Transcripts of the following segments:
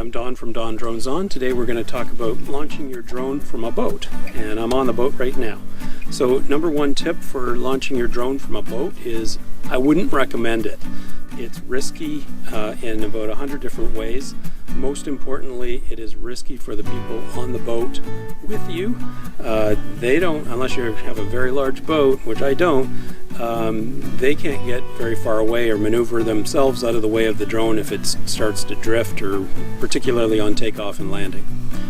I'm Don from DonDronesOn. Today we're going to talk about launching your drone from a boat, and I'm on the boat right now. So number one tip for launching your drone from a boat is I wouldn't recommend it. It's risky in about 100 different ways. Most importantly, it is risky for the people on the boat with you. They don't, unless you have a very large boat, which I don't, they can't get very far away or maneuver themselves out of the way of the drone if it starts to drift, or particularly on takeoff and landing.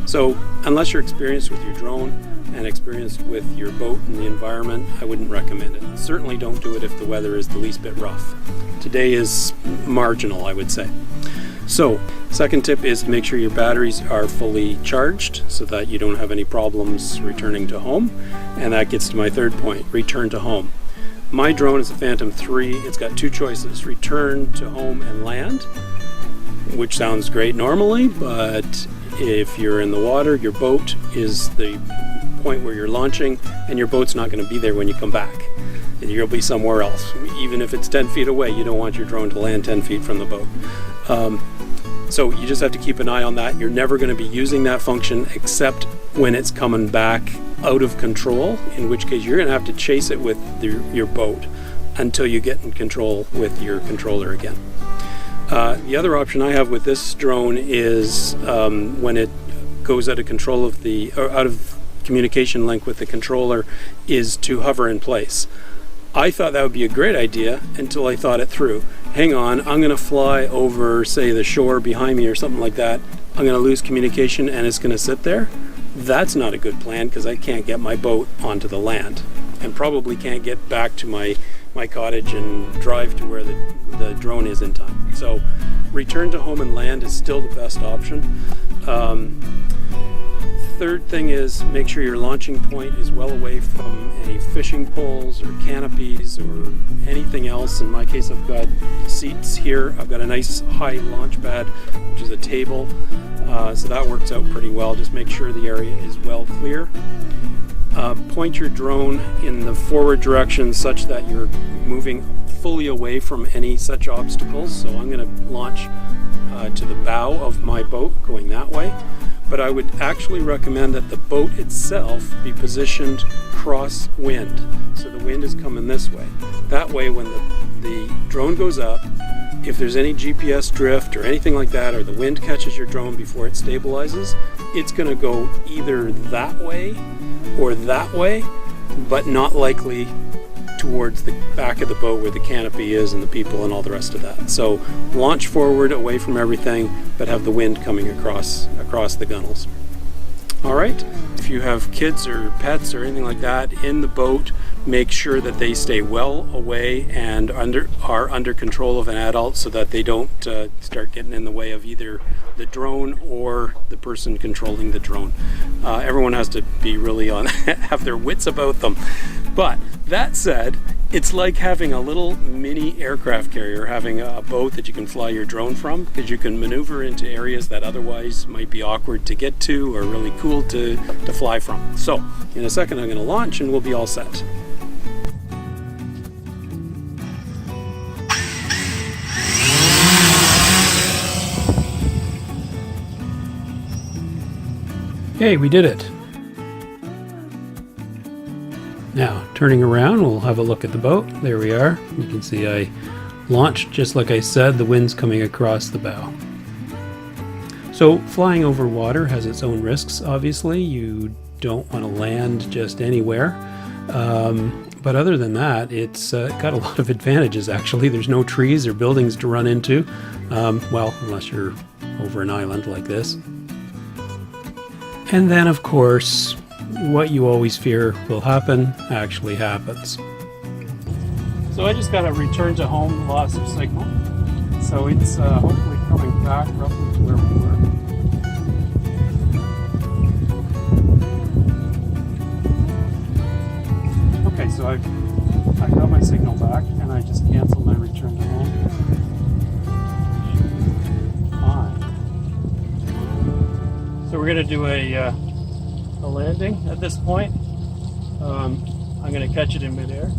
So unless you're experienced with your drone and experienced with your boat and the environment, I wouldn't recommend it. Certainly don't do it if the weather is the least bit rough. Today is marginal, I would say. So, second tip is to make sure your batteries are fully charged so that you don't have any problems returning to home. And that gets to my third point, return to home. My drone is a Phantom 3. It's got two choices, return to home and land, which sounds great normally, but if you're in the water, your boat is the point where you're launching, and your boat's not going to be there when you come back. You'll be somewhere else. Even if it's 10 feet away, you don't want your drone to land 10 feet from the boat. So you just have to keep an eye on that. You're never going to be using that function except when it's coming back out of control, in which case you're going to have to chase it with your boat until you get in control with your controller again. The other option I have with this drone is when it goes out of control of out of communication link with the controller, is to hover in place. I thought that would be a great idea until I thought it through. Hang on, I'm going to fly over, say, the shore behind me or something like that. I'm going to lose communication and it's going to sit there. That's not a good plan because I can't get my boat onto the land and probably can't get back to my cottage and drive to where the drone is in time. So return to home and land is still the best option. Third thing is make sure your launching point is well away from any fishing poles or canopies or anything else. In my case, I've got seats here. I've got a nice high launch pad, which is a table, so that works out pretty well. Just make sure the area is well clear. Point your drone in the forward direction such that you're moving fully away from any such obstacles. So I'm going to launch to the bow of my boat, going that way. But I would actually recommend that the boat itself be positioned crosswind. So the wind is coming this way. That way when the drone goes up, if there's any GPS drift or anything like that, or the wind catches your drone before it stabilizes, it's going to go either that way or that way, but not likely towards the back of the boat where the canopy is and the people and all the rest of that. So launch forward away from everything, but have the wind coming across the gunnels. All right, if you have kids or pets or anything like that in the boat, make sure that they stay well away and are under control of an adult so that they don't start getting in the way of either the drone or the person controlling the drone. Everyone has to be really have their wits about them. But that said, it's like having a little mini aircraft carrier, having a boat that you can fly your drone from, because you can maneuver into areas that otherwise might be awkward to get to or really cool to fly from. So in a second I'm going to launch and we'll be all set. Hey, we did it. Now, turning around, we'll have a look at the boat. There we are. You can see I launched just like I said, the wind's coming across the bow. So flying over water has its own risks, obviously. You don't want to land just anywhere. But other than that, it's got a lot of advantages, actually. There's no trees or buildings to run into. Well, unless you're over an island like this. And then, of course, what you always fear will happen actually happens. So I just got a return to home loss of signal. So it's hopefully coming back roughly to where we were. Okay, so I got my signal back and I just canceled my return to home. Fine. So we're going to do a landing at this point. I'm going to catch it in midair.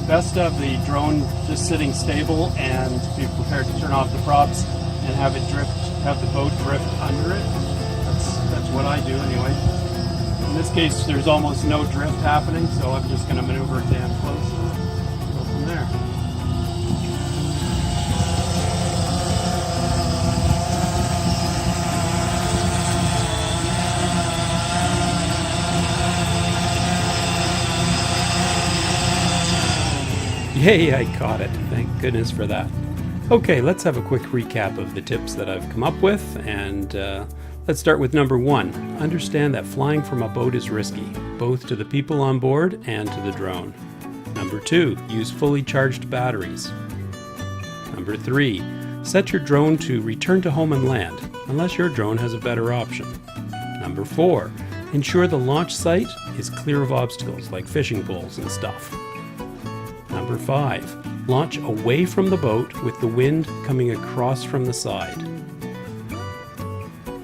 Best of the drone just sitting stable and be prepared to turn off the props and have it drift, have the boat drift under it. That's what I do anyway. In this case, there's almost no drift happening, so I'm just going to maneuver it down close and go from there. Yay, I caught it. Thank goodness for that. Okay, let's have a quick recap of the tips that I've come up with, and let's start with number 1. Understand that flying from a boat is risky, both to the people on board and to the drone. Number 2, use fully charged batteries. Number 3, set your drone to return to home and land, unless your drone has a better option. Number 4, ensure the launch site is clear of obstacles like fishing poles and stuff. Number 5, launch away from the boat with the wind coming across from the side.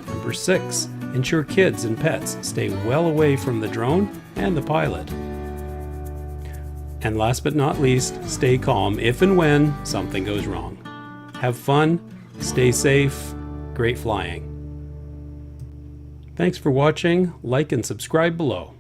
Number 6, ensure kids and pets stay well away from the drone and the pilot. And last but not least, stay calm if and when something goes wrong. Have fun, stay safe, great flying. Thanks for watching, like and subscribe below.